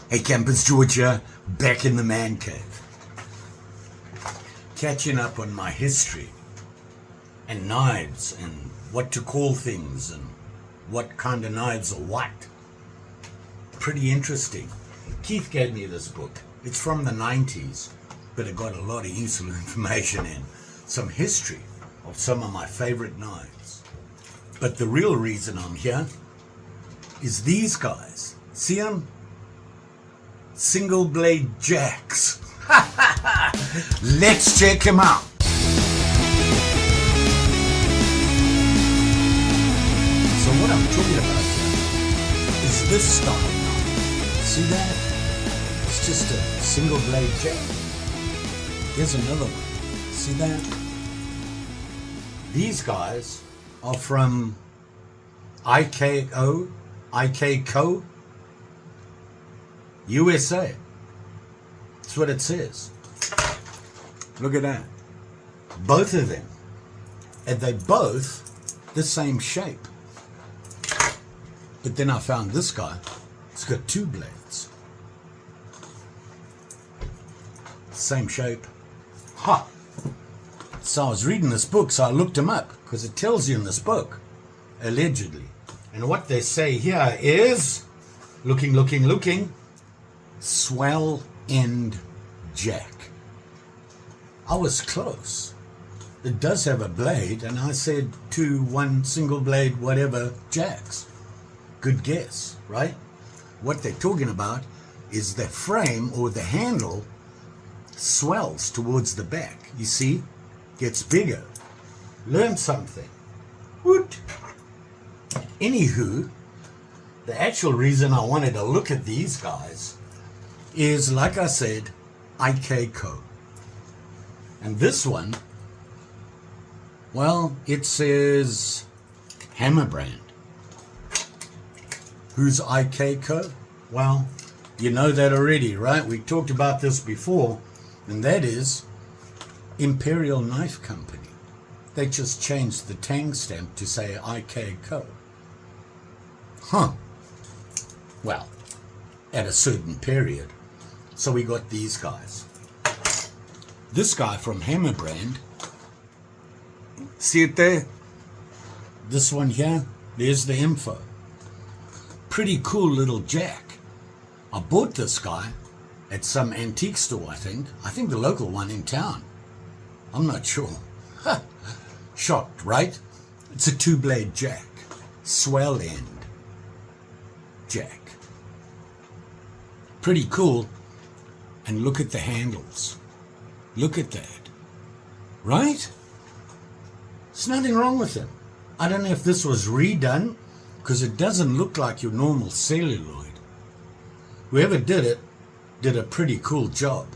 Hey campers, Georgia, back in the man cave. Catching up on my history and knives and what to call things and what kind of knives are what. Pretty interesting. Keith gave me this book. It's from the 90s, but it got a lot of useful information in. Some history of some of my favorite knives. But the real reason I'm here is these guys. See them? Single blade jacks. Let's check them out. So what I'm talking about here is this style knife. See that? It's just a single blade jack. Here's another one. See that? These guys are from IKO, USA. That's what it says. Look at that. Both of them. And they both the same shape. But then I found this guy. It's got two blades. Same shape. Ha! So I was reading this book, so I looked him up, because it tells you in this book, allegedly. And what they say here is, looking, Swell End Jack. I was close. It does have a blade, and I said 1 single blade, whatever, jacks. Good guess, right? What they're talking about is the frame or the handle swells towards the back. You see? Gets bigger. Learn something. Woot! Anywho, the actual reason I wanted to look at these guys is, like I said, IKO. And this one, well, it says Hammer brand. Who's IKO? Well, you know that already, right? We talked about this before, and that is Imperial Knife Company. They just changed the tang stamp to say IKO. Huh. Well, at a certain period. So we got these guys. This guy from Hammer brand. See it there? This one here. There's the info. Pretty cool little jack. I bought this guy at some antique store, I think. I think the local one in town. I'm not sure. Shocked, right? It's a 2-blade jack. Swell End Jack. Pretty cool. And look at the handles. Look at that. Right? There's nothing wrong with them. I don't know if this was redone, because it doesn't look like your normal celluloid. Whoever did it did a pretty cool job.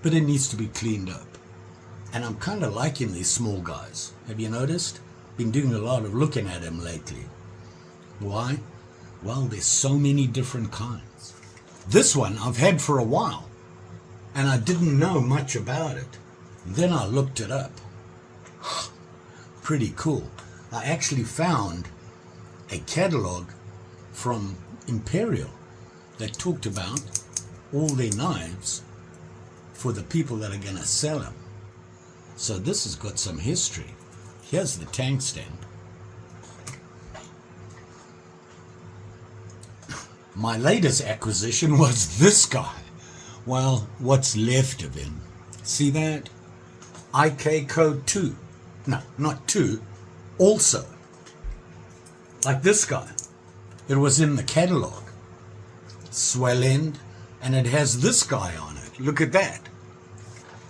But it needs to be cleaned up. And I'm kind of liking these small guys. Have you noticed? Been doing a lot of looking at them lately. Why? Well, there's so many different kinds. This one I've had for a while, and I didn't know much about it. Then I looked it up. Pretty cool. I actually found a catalog from Imperial that talked about all their knives for the people that are going to sell them. So this has got some history. Here's the tang stamp. My latest acquisition was this guy. Well, what's left of him. See that? IKO 2. No, not 2. Also. Like this guy. It was in the catalog. Swell End. And it has this guy on it. Look at that.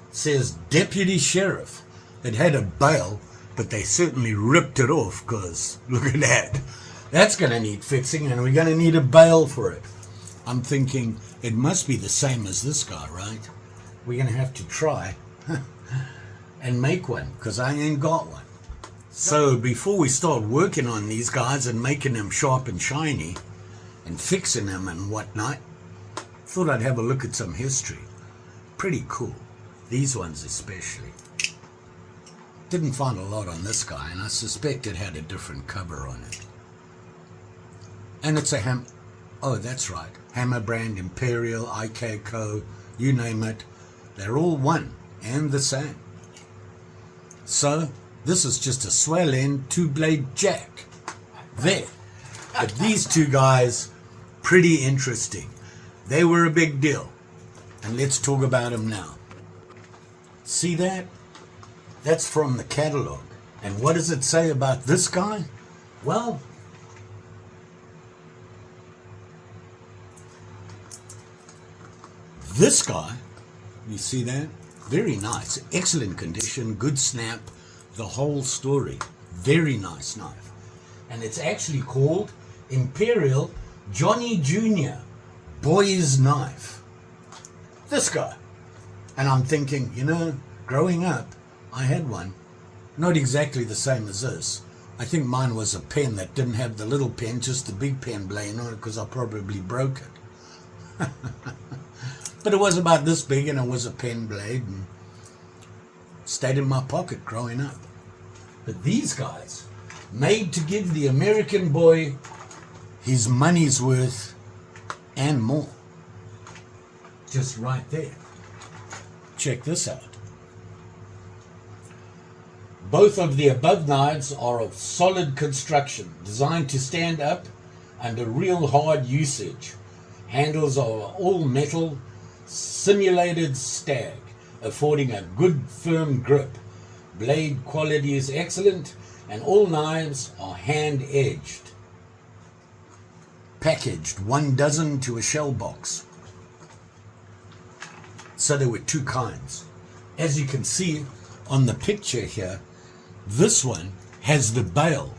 It says Deputy Sheriff. It had a bail, but they certainly ripped it off, because look at that. That's going to need fixing, and we're going to need a bail for it. I'm thinking it must be the same as this guy, right? We're going to have to try and make one, because I ain't got one. So before we start working on these guys and making them sharp and shiny and fixing them and whatnot, thought I'd have a look at some history. Pretty cool. These ones especially. Didn't find a lot on this guy, and I suspect it had a different cover on it. And it's a Oh, that's right. Hammer brand, Imperial, IK Co, you name it. They're all one and the same. So, this is just a swell end 2-blade jack. There. But these two guys, pretty interesting. They were a big deal. And let's talk about them now. See that? That's from the catalog. And what does it say about this guy? Well, this guy, you see that? Very nice. Excellent condition, good snap, the whole story. Very nice knife. And it's actually called Imperial Johnny Jr. Boy's Knife. This guy. And I'm thinking, you know, growing up, I had one. Not exactly the same as this. I think mine was a pen that didn't have the little pen, just the big pen blade on it, because I probably broke it. But it was about this big, and it was a pen blade, and stayed in my pocket growing up. But these guys, made to give the American boy his money's worth and more. Just right there. Check this out. Both of the above knives are of solid construction, designed to stand up under real hard usage. Handles are all metal, simulated stag, affording a good firm grip. Blade quality is excellent, and all knives are hand-edged. Packaged 1 dozen to a shell box. So there were two kinds. As you can see on the picture here, this one has the bail,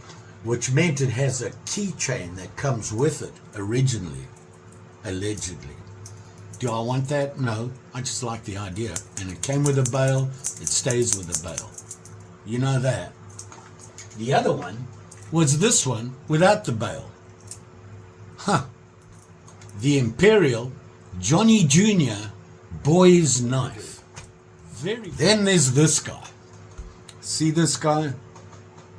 which meant it has a keychain that comes with it originally, allegedly. Do I want that? No, I just like the idea. And it came with a bail, it stays with the bail. You know that. The other one was this one without the bail. Huh. The Imperial Johnny Jr. Boy's Knife. Then there's this guy. See this guy?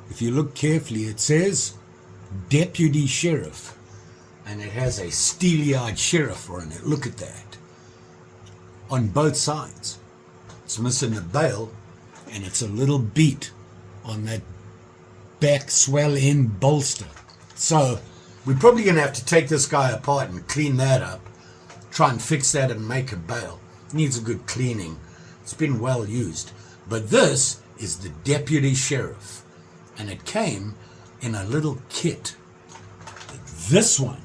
If you look carefully, it says Deputy Sheriff. And it has a steely-eyed sheriff on it. Look at that. On both sides. It's missing a bail, and it's a little beat on that back swell end bolster. So we're probably going to have to take this guy apart and clean that up. Try and fix that and make a bail. Needs a good cleaning. It's been well used. But this is the Deputy Sheriff, and it came in a little kit. This one,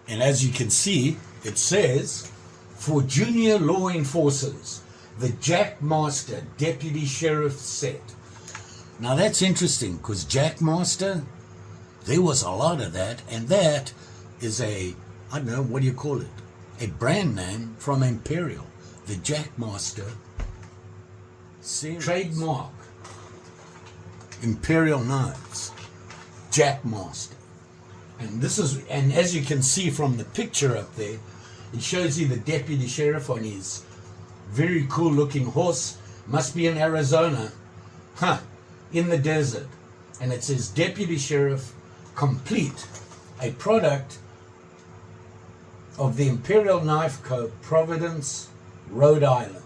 and as you can see, it says, for junior law enforcers, the Jack Master Deputy Sheriff set. Now that's interesting, because Jack Master, there was a lot of that, and that is a, I don't know, what do you call it? A brand name from Imperial, the Jack Master series. Trademark. Imperial Knives, Jack Master. And this is, and as you can see from the picture up there, it shows you the Deputy Sheriff on his very cool looking horse. Must be in Arizona. Huh. In the desert. And it says Deputy Sheriff Complete, a product of the Imperial Knife Co., Providence, Rhode Island.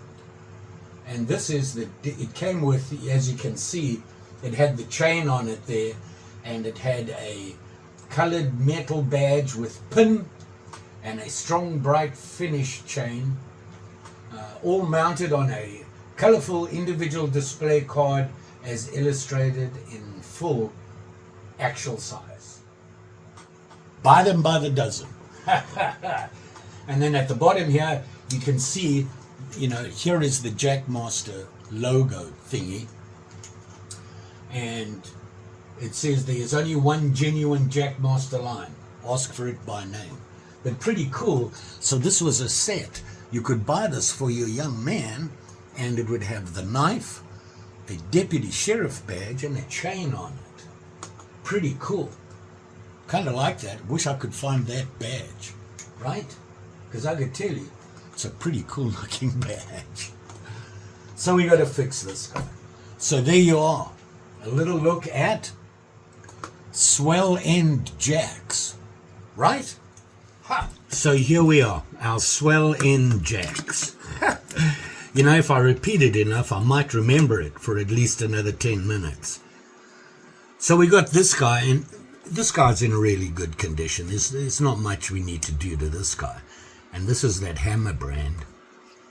And this is the, it came with, as you can see, it had the chain on it there, and it had a colored metal badge with pin and a strong bright finish chain, all mounted on a colorful individual display card as illustrated in full actual size. Buy them by the dozen. And then at the bottom here you can see, you know, here is the Jack Master logo thingy, and it says there's only one genuine Jack Master line. Ask for it by name. But pretty cool. So this was a set. You could buy this for your young man, and it would have the knife, a Deputy Sheriff badge, and a chain on it. Pretty cool. Kind of like that. Wish I could find that badge, right? Because I could tell you, it's a pretty cool looking badge. So we got to fix this guy. So there you are. A little look at Swell End Jacks. right? Ha. So here we are, our Swell End Jacks. You know, if I repeat it enough, I might remember it for at least another 10 minutes. So we got this guy, and this guy's in really good condition. There's not much we need to do to this guy. And this is that Hammer brand.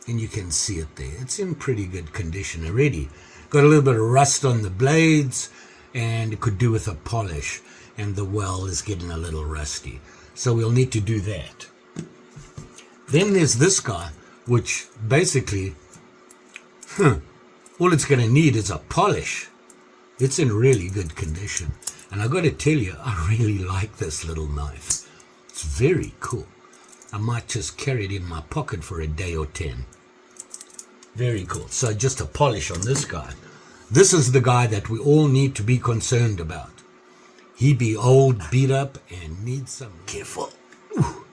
And you can see it there. It's in pretty good condition already. Got a little bit of rust on the blades, and it could do with a polish. And the well is getting a little rusty. So we'll need to do that. Then there's this guy, which basically, all it's going to need is a polish. It's in really good condition. And I got to tell you, I really like this little knife. It's very cool. I might just carry it in my pocket for a day or 10. Very cool. So just a polish on this guy. This is the guy that we all need to be concerned about. He be old, beat up, and needs some careful. Ooh.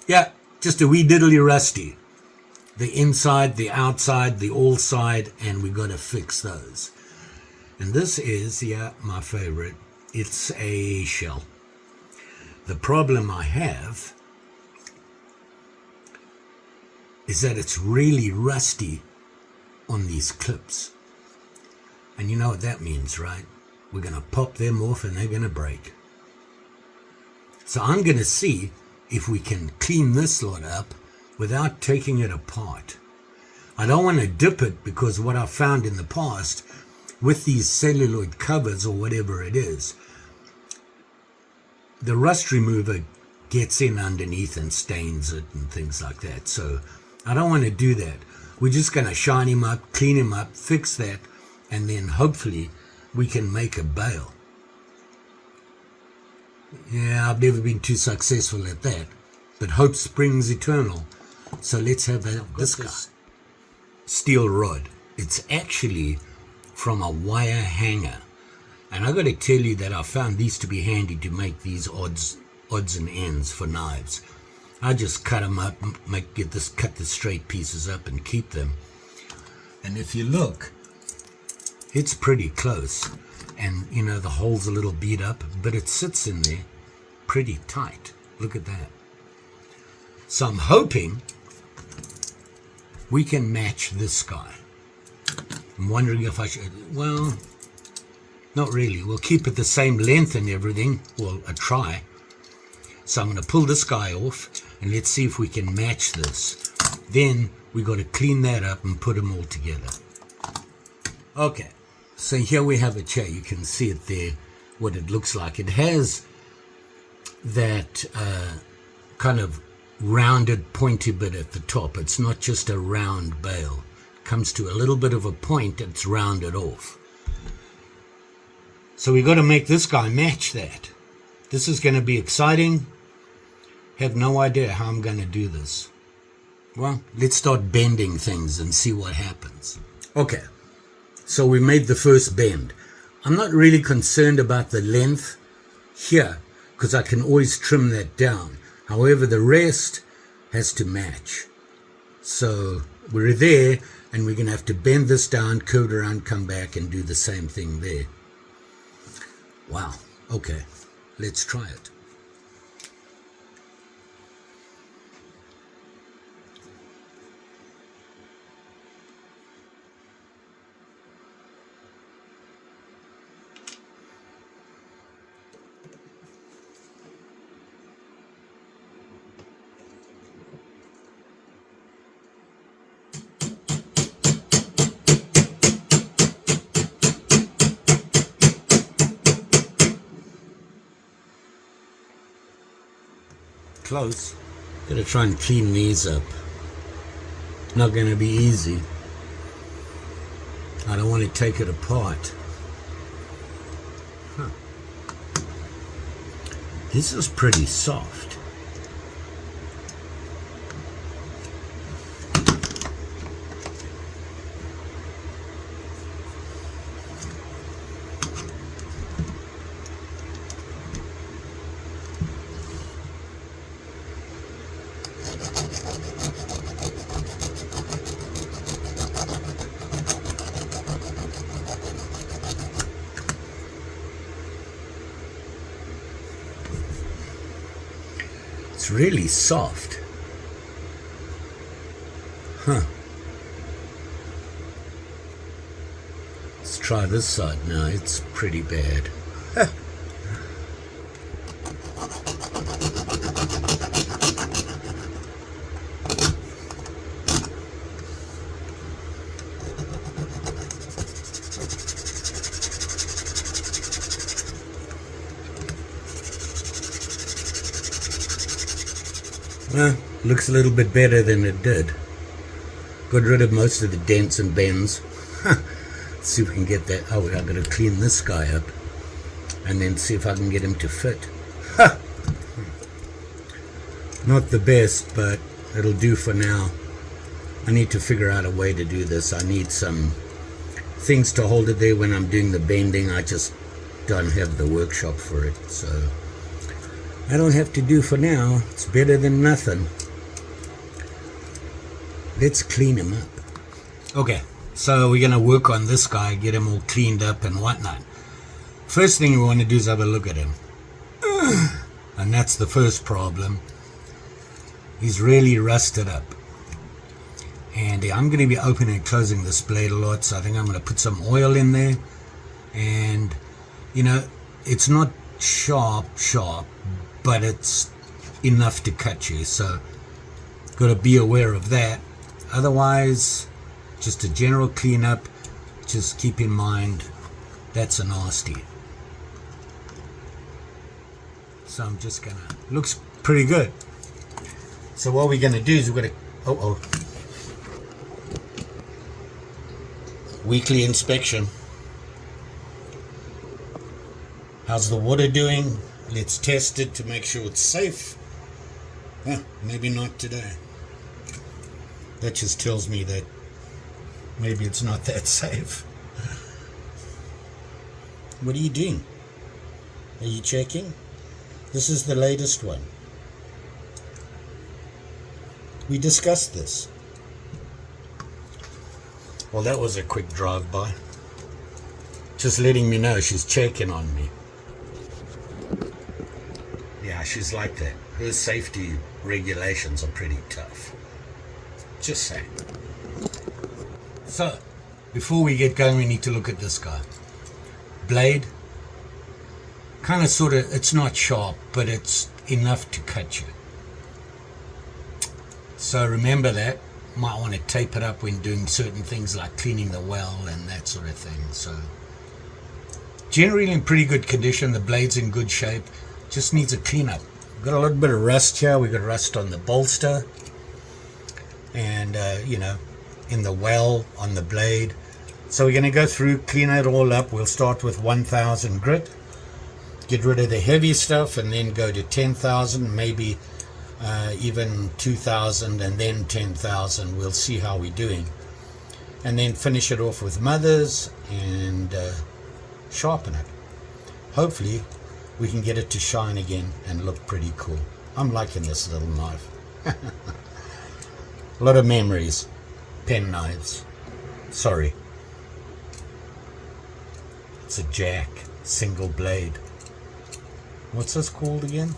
Yeah, just a wee diddly rusty. The inside, the outside, the all side, and we got to fix those. And this is, yeah, my favorite. It's a shell. The problem I have is that it's really rusty on these clips. And you know what that means, right? We're going to pop them off and they're going to break. So I'm going to see if we can clean this lot up without taking it apart. I don't want to dip it, because what I found in the past with these celluloid covers or whatever it is, the rust remover gets in underneath and stains it and things like that. So I don't want to do that. We're just going to shine him up, clean him up, fix that, and then hopefully we can make a bail. Yeah, I've never been too successful at that, but hope springs eternal. So let's have this guy. Steel rod. It's actually from a wire hanger. And I got to tell you that I found these to be handy to make these odds and ends for knives. I just cut them up, cut the straight pieces up and keep them. And if you look, it's pretty close. And you know, the hole's a little beat up, but it sits in there pretty tight. Look at that. So I'm hoping we can match this guy. I'm wondering if I should, well, not really. We'll keep it the same length and everything. Well, a try. So I'm going to pull this guy off and let's see if we can match this. Then we got to clean that up and put them all together. Okay, so here we have a chair. You can see it there, what it looks like. It has that kind of rounded pointy bit at the top. It's not just a round bail. It comes to a little bit of a point that's rounded off. So we got to make this guy match that. This is going to be exciting. Have no idea how I'm going to do this. Well, let's start bending things and see what happens. Okay, so we made the first bend. I'm not really concerned about the length here, because I can always trim that down. However, the rest has to match. So we're there, and we're going to have to bend this down, curve it around, come back, and do the same thing there. Wow, okay, let's try it. Close. Gotta try and clean these up. Not gonna be easy. I don't want to take it apart. This is pretty soft. It's really soft. Huh. Let's try this side now. It's pretty bad. Looks a little bit better than it did. Got rid of most of the dents and bends. Let's see if we can get that. Oh, I've got to clean this guy up and then see if I can get him to fit. Not the best, but it'll do for now. I need to figure out a way to do this. I need some things to hold it there when I'm doing the bending. I just don't have the workshop for it, so I don't have to do for now. It's better than nothing. Let's clean him up. Okay, so we're going to work on this guy, get him all cleaned up and whatnot. First thing we want to do is have a look at him. And that's the first problem. He's really rusted up. And I'm going to be opening and closing this blade a lot, so I think I'm going to put some oil in there. And, you know, it's not sharp, but it's enough to cut you, so got to be aware of that. Otherwise, just a general cleanup. Just keep in mind that's a nasty. So I'm just gonna, looks pretty good. So what we're gonna do is we're gonna weekly inspection. How's the water doing? Let's test it to make sure it's safe. Maybe not today. That just tells me that maybe it's not that safe. What are you doing? Are you checking? This is the latest one. We discussed this. Well, that was a quick drive-by. Just letting me know she's checking on me. Yeah, she's like that. Her safety regulations are pretty tough. Just saying. So, before we get going, we need to look at this guy. Blade. Kind of sort of, it's not sharp, but it's enough to cut you. So remember that. Might want to tape it up when doing certain things like cleaning the well and that sort of thing. So, generally in pretty good condition. The blade's in good shape. Just needs a cleanup. Got a little bit of rust here. We got rust on the bolster. And, you know, in the well, on the blade. So we're going to go through, clean it all up. We'll start with 1000 grit. Get rid of the heavy stuff and then go to 10,000, maybe even 2,000 and then 10,000. We'll see how we're doing. And then finish it off with mothers and sharpen it. Hopefully we can get it to shine again and look pretty cool. I'm liking this little knife. A lot of memories. Pen knives. Sorry. It's a jack. Single blade. What's this called again?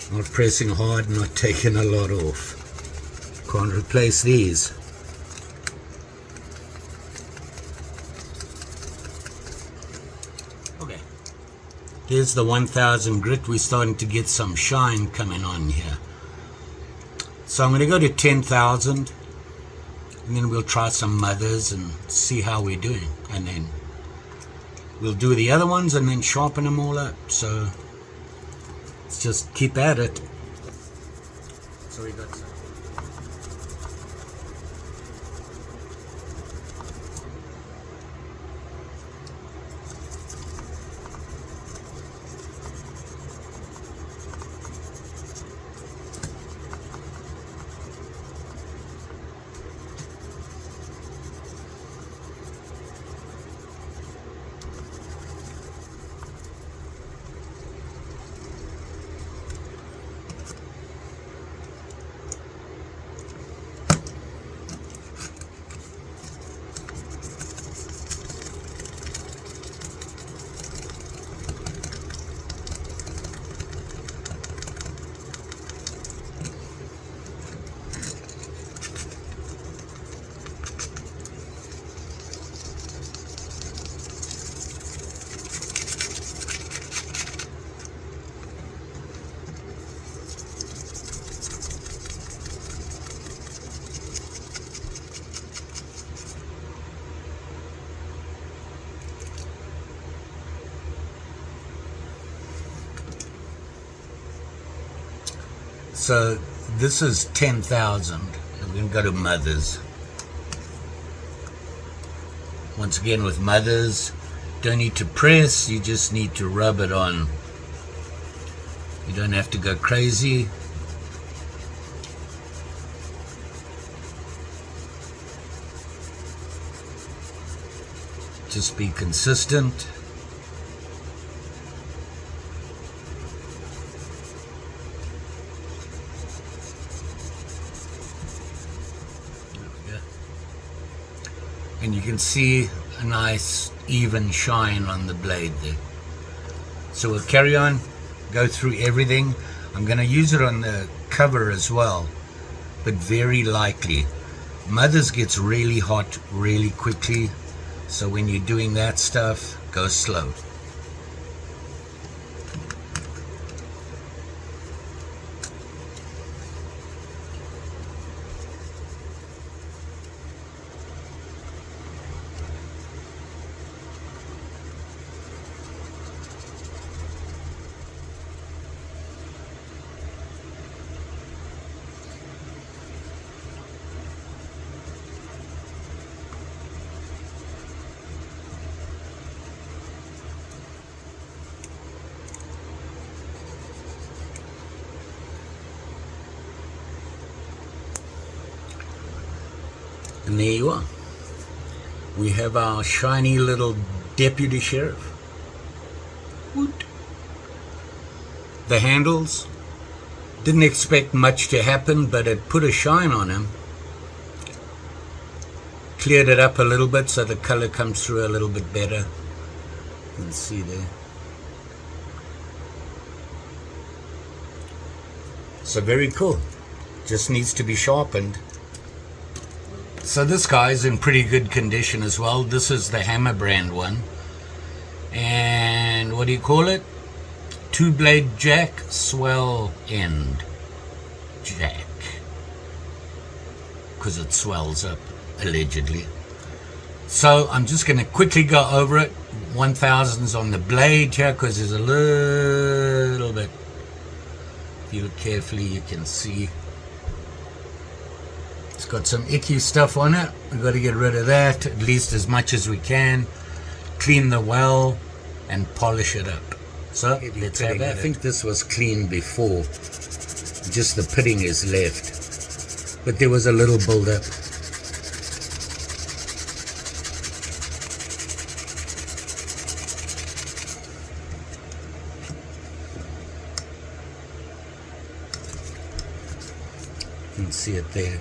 Not pressing hard, not taking a lot off. Can't replace these. Okay. Here's the 1000 grit. We're starting to get some shine coming on here. So I'm going to go to 10,000. And then we'll try some mothers and see how we're doing. And then we'll do the other ones and then sharpen them all up. So let's just keep at it. So we got some. So this is 10,000. We're going to go to mothers. Once again with mothers, don't need to press, you just need to rub it on. You don't have to go crazy. Just be consistent. And you can see a nice even shine on the blade there. So we'll carry on, go through everything. I'm going to use it on the cover as well, but very lightly. Mothers gets really hot really quickly, so when you're doing that stuff, go slow. And there you are. We have our shiny little deputy sheriff. Woot. The handles, didn't expect much to happen, but it put a shine on him. Cleared it up a little bit so the color comes through a little bit better. You can see there. So very cool. Just needs to be sharpened. So this guy's in pretty good condition as well. This is the Hammer brand one. And what do you call it? 2-blade jack, swell end jack. Because it swells up, allegedly. So I'm just going to quickly go over it. 1000s on the blade here, because there's a little bit. If you look carefully, you can see. It's got some icky stuff on it. We've got to get rid of that, at least as much as we can. Clean the well and polish it up. So let's have that. I think this was clean before. Just the pitting is left. But there was a little build-up. You can see it there.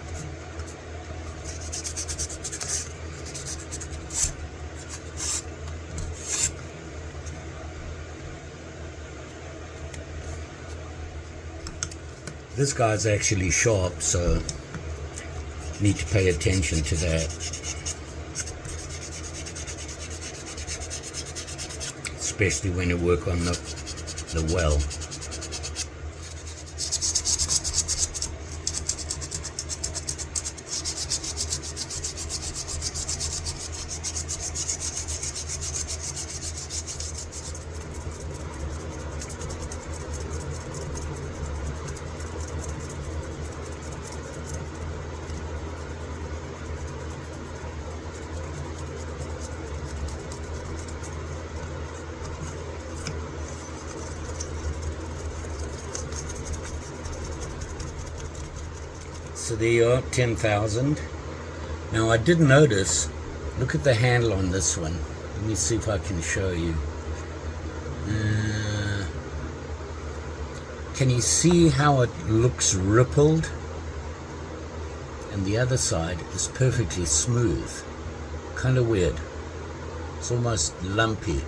This guy's actually sharp, so need to pay attention to that. Especially when you work on the well. So there you are, 10,000. Now I did notice, look at the handle on this one. Let me see if I can show you. Can you see how it looks rippled? And the other side is perfectly smooth. Kind of weird. It's almost lumpy.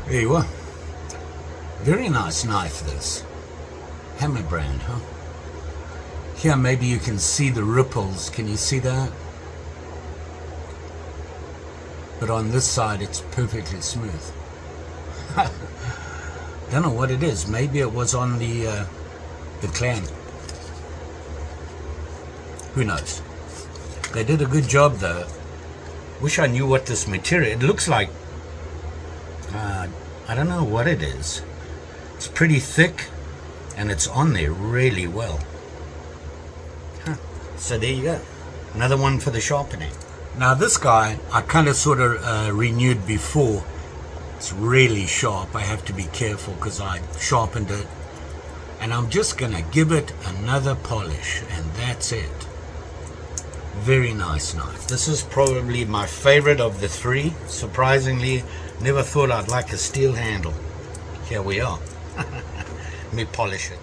There you are. Very nice knife, this. Hammer brand, huh? Here maybe you can see the ripples. Can you see that? But on this side it's perfectly smooth. Don't know what it is. Maybe it was on the clan. Who knows? They did a good job though. Wish I knew what this material. It looks like I don't know what it is. It's pretty thick and it's on there really well. So there you go. Another one for the sharpening. Now this guy I kind of sort of renewed before. It's really sharp. I have to be careful because I sharpened it. And I'm just going to give it another polish and that's it. Very nice knife. This is probably my favorite of the three. Surprisingly, never thought I'd like a steel handle. Here we are. Let me polish it.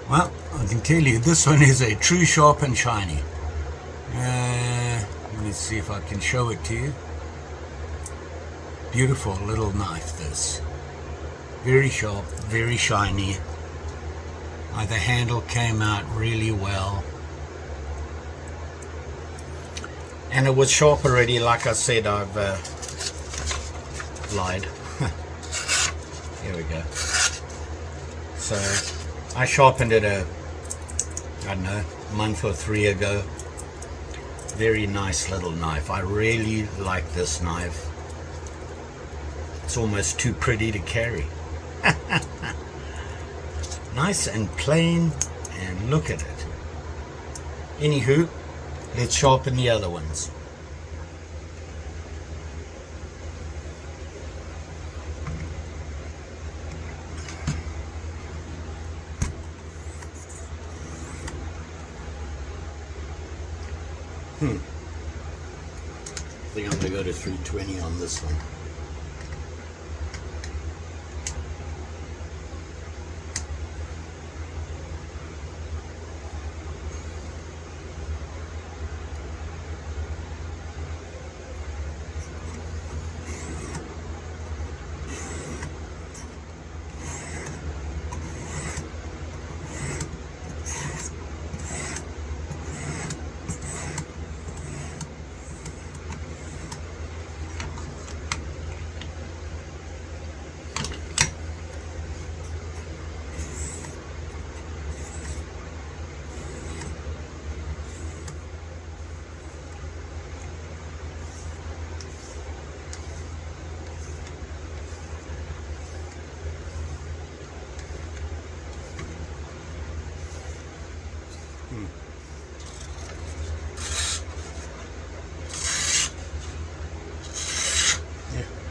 Well, I can tell you this one is a true sharp and shiny. Let me see if I can show it to you. Beautiful little knife, this. Very sharp, very shiny. The handle came out really well. And it was sharp already, like I said. I've lied. Here we go. So I sharpened it I don't know, a month or 3 ago. Very nice little knife. I really like this knife. It's almost too pretty to carry. Nice and plain, and look at it. Anywho, let's sharpen the other ones. I think I'm going to go to 320 on this one.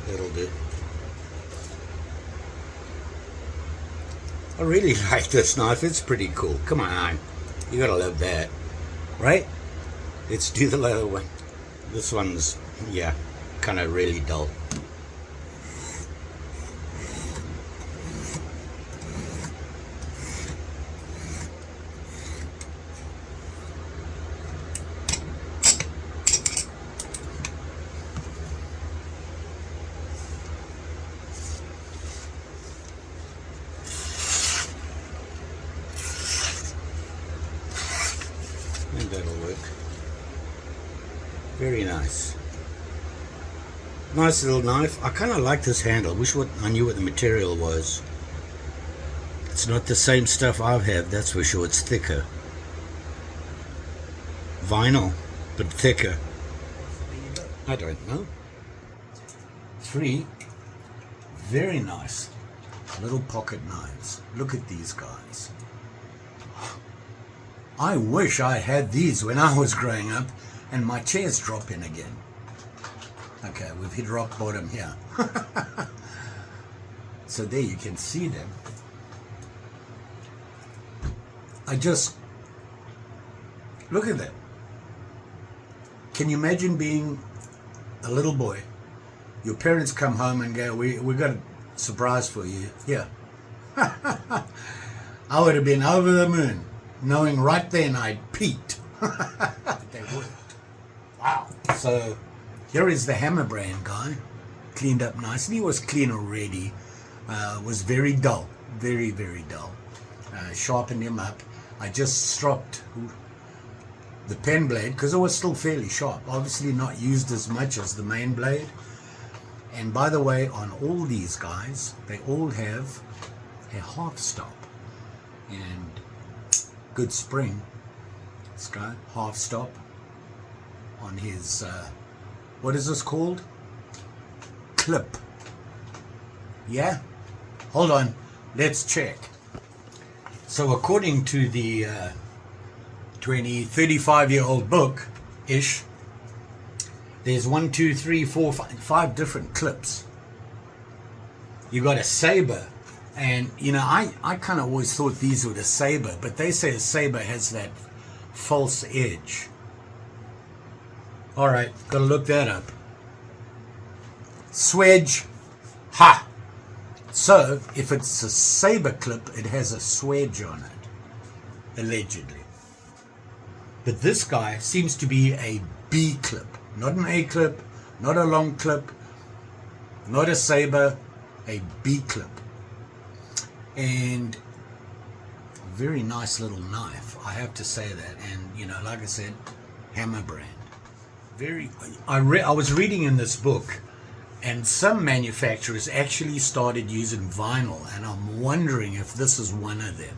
That'll do. I really like this knife. It's pretty cool. Come on, you gotta love that, right? Let's do the other one. This one's, yeah, kind of really dull. And that'll work. Very nice. Nice little knife. I kind of like this handle. Wish I knew what the material was. It's not the same stuff I have, that's for sure. It's thicker. Vinyl, but thicker. I don't know. 3 very nice little pocket knives. Look at these guys. I wish I had these when I was growing up, and my chair's dropping again. Okay, we've hit rock bottom here. So there you can see them. Look at that. Can you imagine being a little boy? Your parents come home and go, we got a surprise for you. Here. I would have been over the moon, knowing right then I'd peaked. They worked. Wow. So here is the hammer brand guy, cleaned up nicely. He was clean already. was very dull, very, very dull. Sharpened him up. I just stropped the pen blade because it was still fairly sharp, obviously not used as much as the main blade. And by the way, on all these guys, they all have a half stop, and good spring. This guy, half stop on his what is this called? Clip. Yeah, hold on, let's check. So according to the 35-year-old book ish, there's 1, 2, 3, 4, 5 different clips. You got a saber, and you know, I kind of always thought these were the saber, but they say a saber has that false edge. All right, gotta look that up. Swedge, ha. So if it's a saber clip, it has a swedge on it, allegedly. But this guy seems to be a B clip, not an A clip, not a long clip, not a saber, a B clip. And very nice little knife, I have to say that. And you know, like I said, hammer brand. I was reading in this book, and some manufacturers actually started using vinyl, and I'm wondering if this is one of them.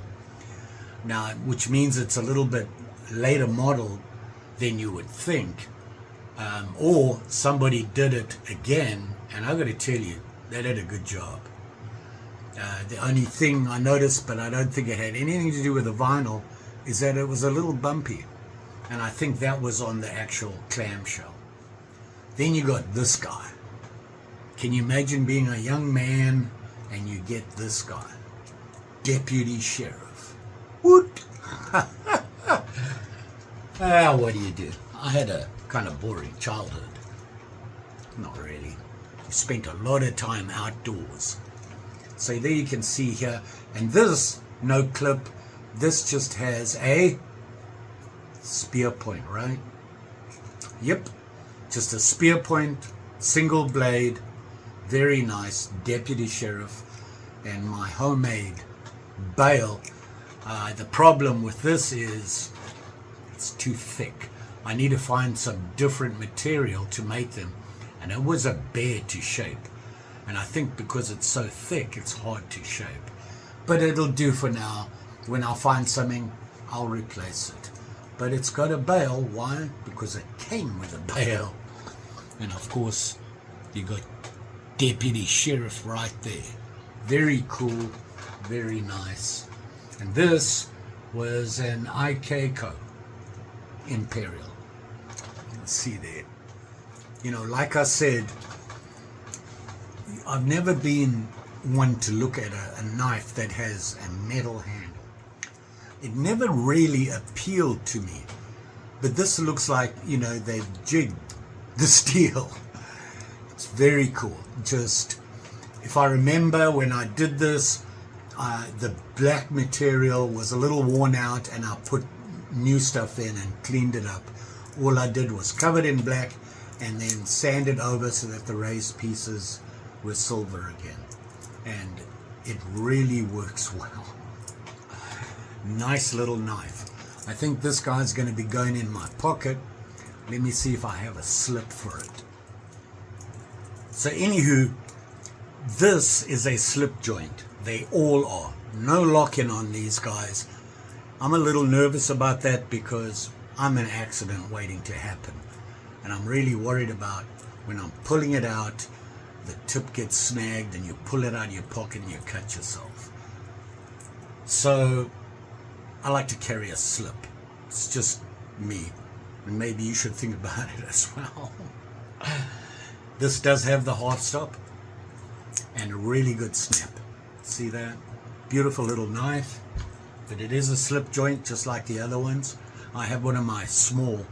Now, which means it's a little bit later model than you would think, or somebody did it again, and I got to tell you, they did a good job. The only thing I noticed, but I don't think it had anything to do with the vinyl, is that it was a little bumpy, and I think that was on the actual clamshell. Then you got this guy. Can you imagine being a young man and you get this guy? Deputy Sheriff. Woot! What do you do? I had a kind of boring childhood. Not really. I spent a lot of time outdoors. So there you can see here. And this, no clip, this just has a spear point, right? Yep. Just a spear point, single blade. Very nice, Deputy Sheriff, and my homemade bail. The problem with this is it's too thick. I need to find some different material to make them, and it was a bear to shape. And I think because it's so thick, it's hard to shape. But it'll do for now. When I find something, I'll replace it. But it's got a bail. Why? Because it came with a bail. And of course, you got Deputy Sheriff right there. Very cool, very nice. And this was an IK Imperial. Let's see there. You know, like I said, I've never been one to look at a knife that has a metal handle. It never really appealed to me. But this looks like, you know, they've jigged the steel. It's very cool. Just, if I remember when I did this, the black material was a little worn out, and I put new stuff in and cleaned it up. All I did was cover it in black and then sand it over so that the raised pieces were silver again. And it really works well. Nice little knife. I think this guy's going to be going in my pocket. Let me see if I have a slip for it. So anywho, this is a slip joint. They all are. No lock-in on these guys. I'm a little nervous about that because I'm an accident waiting to happen. And I'm really worried about when I'm pulling it out, the tip gets snagged and you pull it out of your pocket and you cut yourself. So I like to carry a slip. It's just me. And maybe you should think about it as well. This does have the half stop and a really good snap. See that? Beautiful little knife, but it is a slip joint just like the other ones. I have one of my small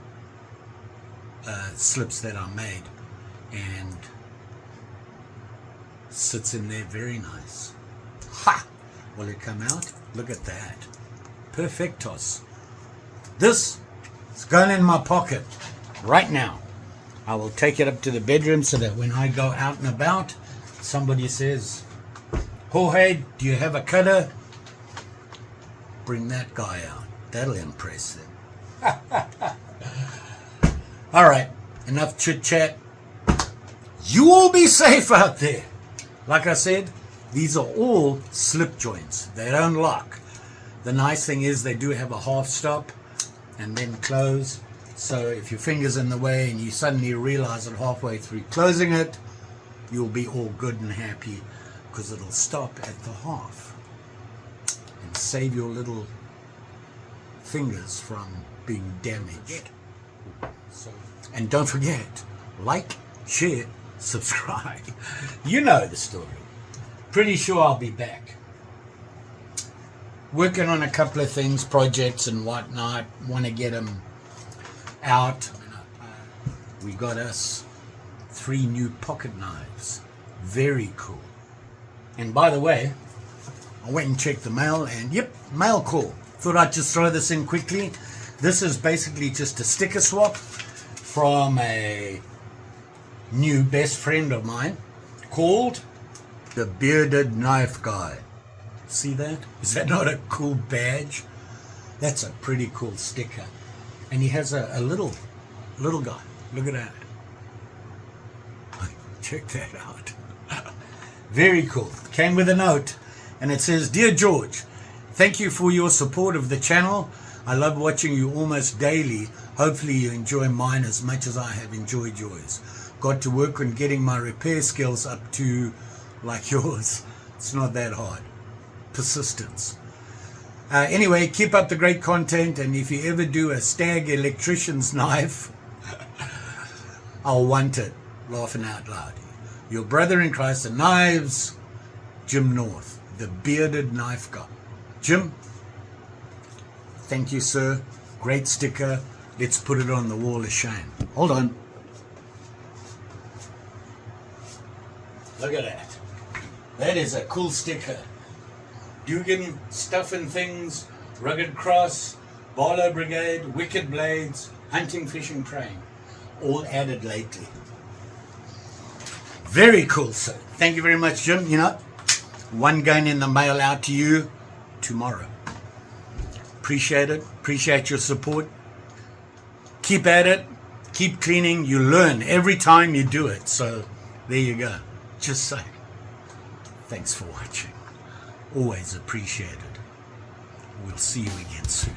slips that I made, and sits in there very nice. Ha! Will it come out? Look at that. Perfectos. This is going in my pocket right now. I will take it up to the bedroom so that when I go out and about, somebody says, Jorge, do you have a cutter? Bring that guy out. That'll impress them. All right, enough chit chat. You all be safe out there. Like I said, these are all slip joints. They don't lock. The nice thing is they do have a half stop and then close. So if your finger's in the way and you suddenly realize it halfway through closing it, you'll be all good and happy because it'll stop at the half and save your little fingers from being damaged. So, and don't forget, like, share, subscribe. You know the story. Pretty sure I'll be back. Working on a couple of things, projects and whatnot. Want to get them out. We got us 3 new pocket knives. Very cool. And by the way, I went and checked the mail and yep, mail call. Thought I'd just throw this in quickly. This is basically just a sticker swap from a new best friend of mine called the Bearded Knife Guy. See that? Is that not a cool badge? That's a pretty cool sticker. And he has a little guy. Look at that. Check that out. Very cool. Came with a note and it says, "Dear George, thank you for your support of the channel. I love watching you almost daily. Hopefully you enjoy mine as much as I have enjoyed yours. Got to work on getting my repair skills up to like yours. It's not that hard. Persistence. Anyway, keep up the great content, and if you ever do a stag electrician's knife, I'll want it." Laughing out loud. Your brother in Christ and knives, Jim North, the Bearded Knife Guy. Jim, thank you, sir. Great sticker. Let's put it on the wall of shame. Hold on. Look at that. That is a cool sticker. Dugan, Stuffing Things, Rugged Cross, Barlow Brigade, Wicked Blades, Hunting, Fishing, Praying. All added lately. Very cool, sir. Thank you very much, Jim. You know, one going in the mail out to you tomorrow. Appreciate it. Appreciate your support. Keep at it. Keep cleaning. You learn every time you do it. So there you go. Just saying. Thanks for watching. Always appreciated. We'll see you again soon.